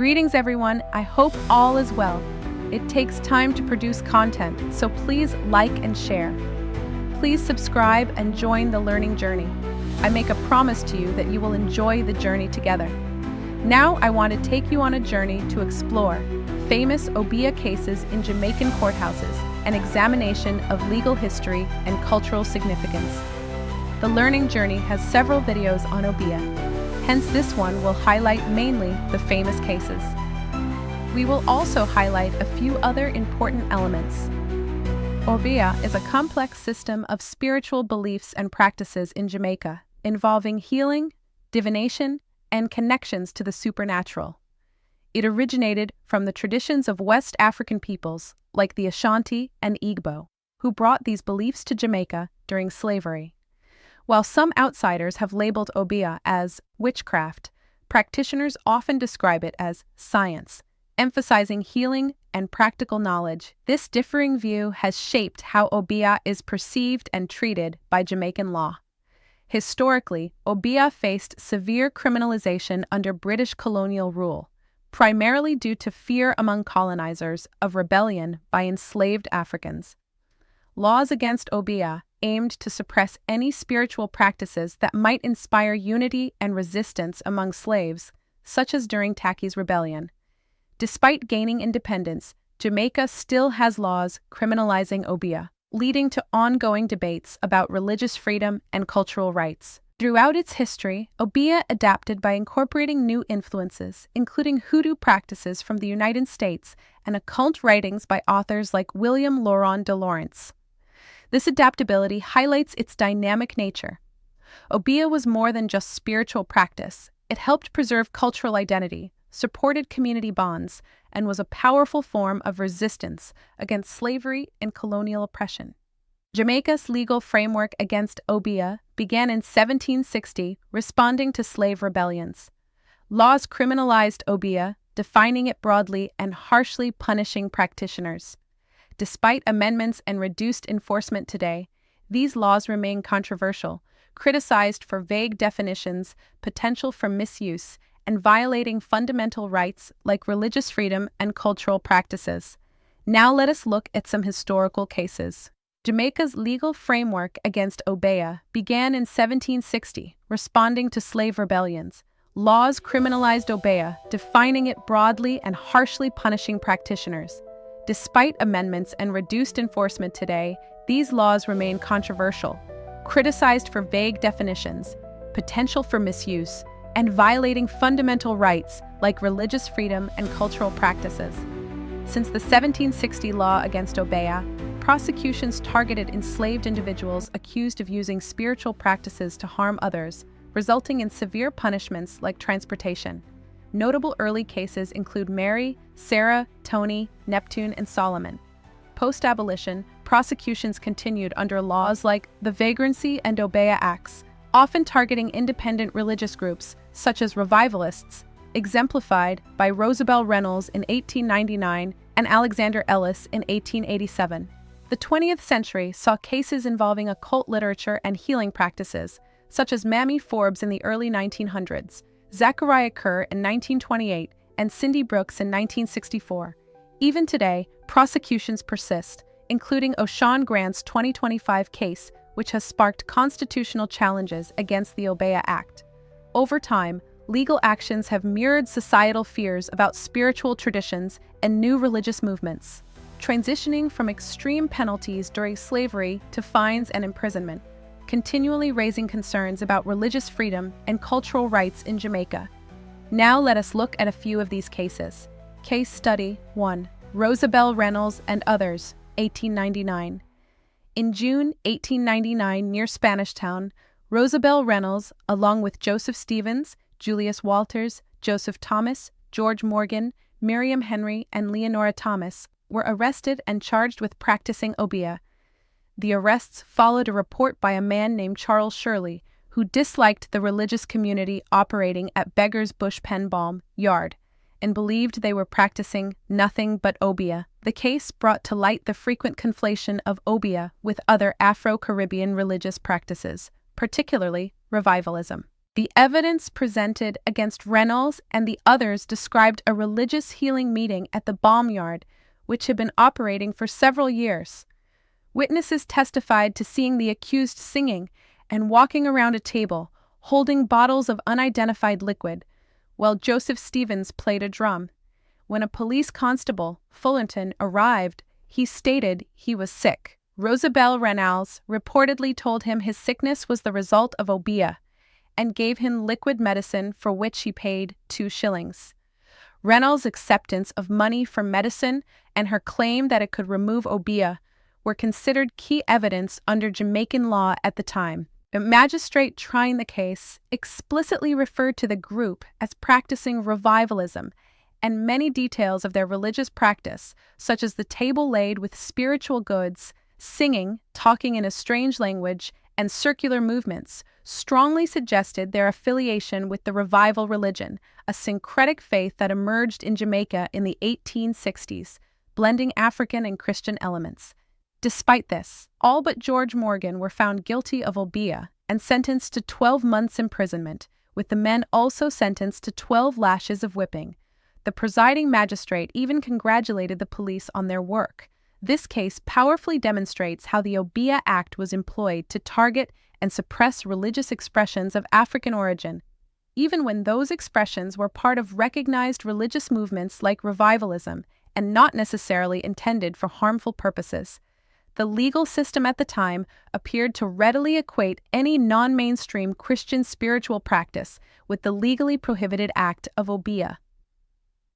Greetings everyone, I hope all is well. It takes time to produce content, so please like and share. Please subscribe and join the learning journey. I make a promise to you that you will enjoy the journey together. Now I want to take you on a journey to explore famous Obeah cases in Jamaican courthouses, an examination of legal history and cultural significance. The learning journey has several videos on Obeah. Hence this one will highlight mainly the famous cases. We will also highlight a few other important elements. Obeah is a complex system of spiritual beliefs and practices in Jamaica, involving healing, divination, and connections to the supernatural. It originated from the traditions of West African peoples, like the Ashanti and Igbo, who brought these beliefs to Jamaica during slavery. While some outsiders have labeled Obeah as witchcraft, practitioners often describe it as science, emphasizing healing and practical knowledge. This differing view has shaped how Obeah is perceived and treated by Jamaican law. Historically, Obeah faced severe criminalization under British colonial rule, primarily due to fear among colonizers of rebellion by enslaved Africans. Laws against Obeah aimed to suppress any spiritual practices that might inspire unity and resistance among slaves, such as during Tacky's Rebellion. Despite gaining independence, Jamaica still has laws criminalizing Obeah, leading to ongoing debates about religious freedom and cultural rights. Throughout its history, Obeah adapted by incorporating new influences, including hoodoo practices from the United States and occult writings by authors like William Laurence de Laurence. This adaptability highlights its dynamic nature. Obeah was more than just spiritual practice. It helped preserve cultural identity, supported community bonds, and was a powerful form of resistance against slavery and colonial oppression. Jamaica's legal framework against Obeah began in 1760, responding to slave rebellions. Laws criminalized Obeah, defining it broadly and harshly punishing practitioners. Despite amendments and reduced enforcement today, these laws remain controversial, criticized for vague definitions, potential for misuse, and violating fundamental rights like religious freedom and cultural practices. Now let us look at some historical cases. Jamaica's legal framework against Obeah began in 1760, responding to slave rebellions. Laws criminalized Obeah, defining it broadly and harshly punishing practitioners. Despite amendments and reduced enforcement today, these laws remain controversial, criticized for vague definitions, potential for misuse, and violating fundamental rights like religious freedom and cultural practices. Since the 1760 law against Obeah, prosecutions targeted enslaved individuals accused of using spiritual practices to harm others, resulting in severe punishments like transportation. Notable early cases include Mary, Sarah, Tony, Neptune, and Solomon. Post-abolition, prosecutions continued under laws like the Vagrancy and Obeah Acts, often targeting independent religious groups, such as revivalists, exemplified by Rosabelle Rennalls in 1899 and Alexander Ellis in 1887. The 20th century saw cases involving occult literature and healing practices, such as Mammy Forbes in the early 1900s, Zachariah Kerr in 1928, and Cindy Brooks in 1964. Even today, prosecutions persist, including O'Shawn Grant's 2025 case, which has sparked constitutional challenges against the Obeah Act. Over time, legal actions have mirrored societal fears about spiritual traditions and new religious movements, transitioning from extreme penalties during slavery to fines and imprisonment, continually raising concerns about religious freedom and cultural rights in Jamaica. Now let us look at a few of these cases. Case Study 1. Rosabelle Rennalls and Others, 1899. In June 1899, near Spanish Town, Rosabelle Rennalls, along with Joseph Stevens, Julius Walters, Joseph Thomas, George Morgan, Miriam Henry, and Leonora Thomas, were arrested and charged with practicing Obeah. The arrests followed a report by a man named Charles Shirley, who disliked the religious community operating at Beggar's Bush Pen Balm Yard and believed they were practicing nothing but Obeah. The case brought to light the frequent conflation of Obeah with other Afro-Caribbean religious practices, particularly revivalism. The evidence presented against Reynolds and the others described a religious healing meeting at the Balm-Yard, which had been operating for several years. Witnesses testified to seeing the accused singing and walking around a table, holding bottles of unidentified liquid, while Joseph Stevens played a drum. When a police constable, Fullerton, arrived, he stated he was sick. Rosabelle Rennalls reportedly told him his sickness was the result of Obeah, and gave him liquid medicine for which he paid 2 shillings. Rennalls' acceptance of money for medicine and her claim that it could remove Obeah were considered key evidence under Jamaican law at the time. The magistrate trying the case explicitly referred to the group as practicing revivalism, and many details of their religious practice, such as the table laid with spiritual goods, singing, talking in a strange language, and circular movements, strongly suggested their affiliation with the revival religion, a syncretic faith that emerged in Jamaica in the 1860s, blending African and Christian elements. Despite this, all but George Morgan were found guilty of Obeah and sentenced to 12 months' imprisonment, with the men also sentenced to 12 lashes of whipping. The presiding magistrate even congratulated the police on their work. This case powerfully demonstrates how the Obeah Act was employed to target and suppress religious expressions of African origin, even when those expressions were part of recognized religious movements like revivalism and not necessarily intended for harmful purposes. The legal system at the time appeared to readily equate any non-mainstream Christian spiritual practice with the legally prohibited act of Obeah.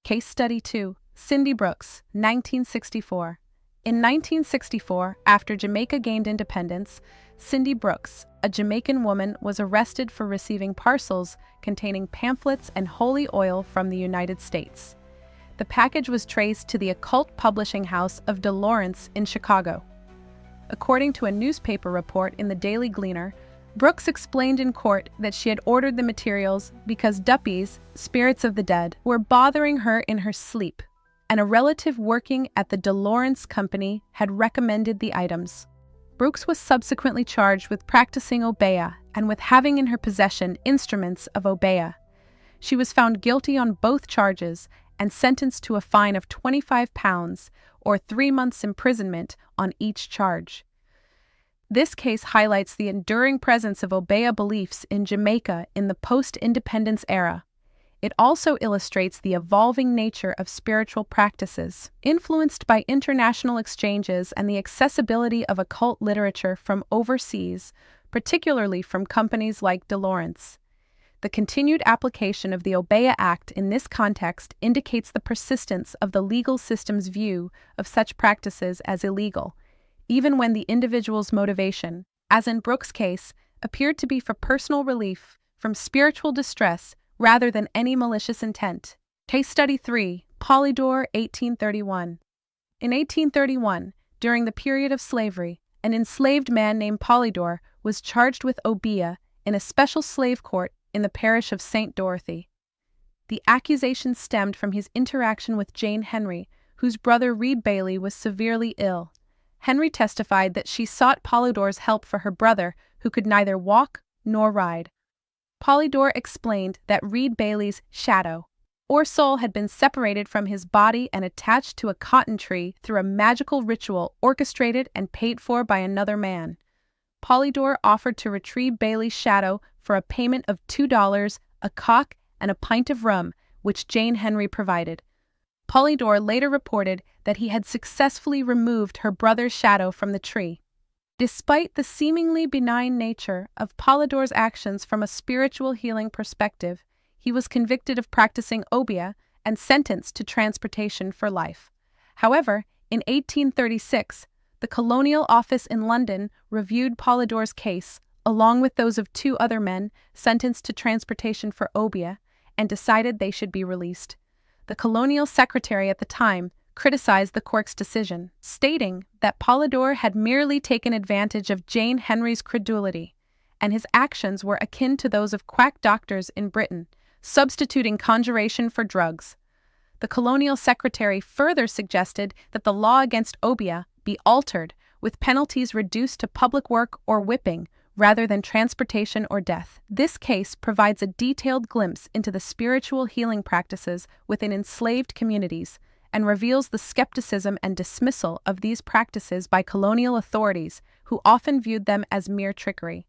Case Study 2. Cindy Brooks, 1964. In 1964, after Jamaica gained independence, Cindy Brooks, a Jamaican woman, was arrested for receiving parcels containing pamphlets and holy oil from the United States. The package was traced to the occult publishing house of Laurence in Chicago. According to a newspaper report in the Daily Gleaner, Brooks explained in court that she had ordered the materials because duppies, spirits of the dead, were bothering her in her sleep, and a relative working at the Laurence Company had recommended the items. Brooks was subsequently charged with practicing Obeah and with having in her possession instruments of Obeah. She was found guilty on both charges and sentenced to a fine of £25 or 3 months' imprisonment on each charge. This case highlights the enduring presence of Obeah beliefs in Jamaica in the post-independence era. It also illustrates the evolving nature of spiritual practices, influenced by international exchanges and the accessibility of occult literature from overseas, particularly from companies like Laurence. The continued application of the Obeah Act in this context indicates the persistence of the legal system's view of such practices as illegal, even when the individual's motivation, as in Brooks' case, appeared to be for personal relief from spiritual distress rather than any malicious intent. Case Study 3. Polydore, 1831. In 1831, during the period of slavery, an enslaved man named Polydore was charged with Obeah in a special slave court in the parish of St. Dorothy. The accusation stemmed from his interaction with Jane Henry, whose brother Reed Bailey was severely ill. Henry testified that she sought Polydore's help for her brother, who could neither walk nor ride. Polydore explained that Reed Bailey's shadow, or soul, had been separated from his body and attached to a cotton tree through a magical ritual orchestrated and paid for by another man. Polydore offered to retrieve Bailey's shadow for a payment of $2, a cock, and a pint of rum, which Jane Henry provided. Polydore later reported that he had successfully removed her brother's shadow from the tree. Despite the seemingly benign nature of Polydore's actions from a spiritual healing perspective, he was convicted of practicing Obeah and sentenced to transportation for life. However, in 1836, the Colonial Office in London reviewed Polydore's case, along with those of 2 other men sentenced to transportation for Obeah, and decided they should be released. The Colonial Secretary at the time criticized the court's decision, stating that Polydore had merely taken advantage of Jane Henry's credulity, and his actions were akin to those of quack doctors in Britain, substituting conjuration for drugs. The Colonial Secretary further suggested that the law against Obeah be altered, with penalties reduced to public work or whipping, rather than transportation or death. This case provides a detailed glimpse into the spiritual healing practices within enslaved communities and reveals the skepticism and dismissal of these practices by colonial authorities, who often viewed them as mere trickery.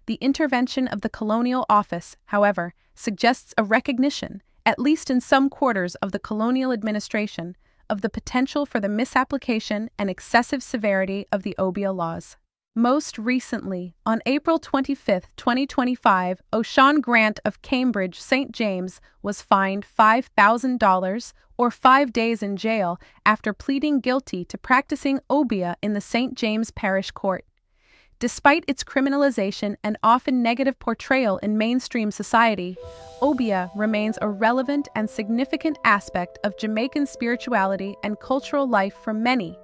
The intervention of the colonial office, however, suggests a recognition, at least in some quarters of the colonial administration, of the potential for the misapplication and excessive severity of the Obeah laws. Most recently, on April 25, 2025, O'Shawn Grant of Cambridge, St. James, was fined $5,000 or 5 days in jail after pleading guilty to practicing Obeah in the St. James Parish Court. Despite its criminalization and often negative portrayal in mainstream society, Obeah remains a relevant and significant aspect of Jamaican spirituality and cultural life for many.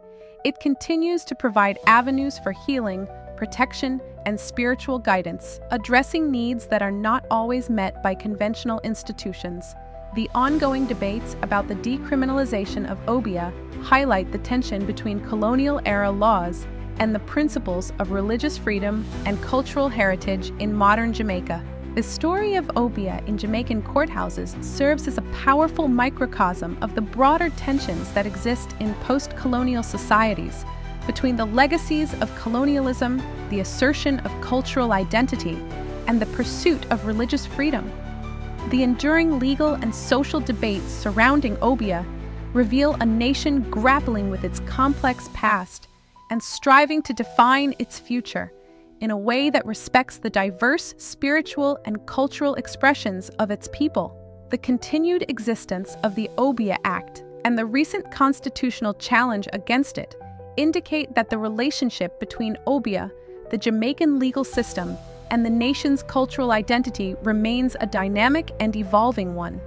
It continues to provide avenues for healing, protection, and spiritual guidance, addressing needs that are not always met by conventional institutions. The ongoing debates about the decriminalization of Obeah highlight the tension between colonial-era laws and the principles of religious freedom and cultural heritage in modern Jamaica. The story of Obeah in Jamaican courthouses serves as a powerful microcosm of the broader tensions that exist in post-colonial societies between the legacies of colonialism, the assertion of cultural identity, and the pursuit of religious freedom. The enduring legal and social debates surrounding Obeah reveal a nation grappling with its complex past and striving to define its future in a way that respects the diverse spiritual and cultural expressions of its people. The continued existence of the Obeah Act and the recent constitutional challenge against it indicate that the relationship between Obeah, the Jamaican legal system, and the nation's cultural identity remains a dynamic and evolving one.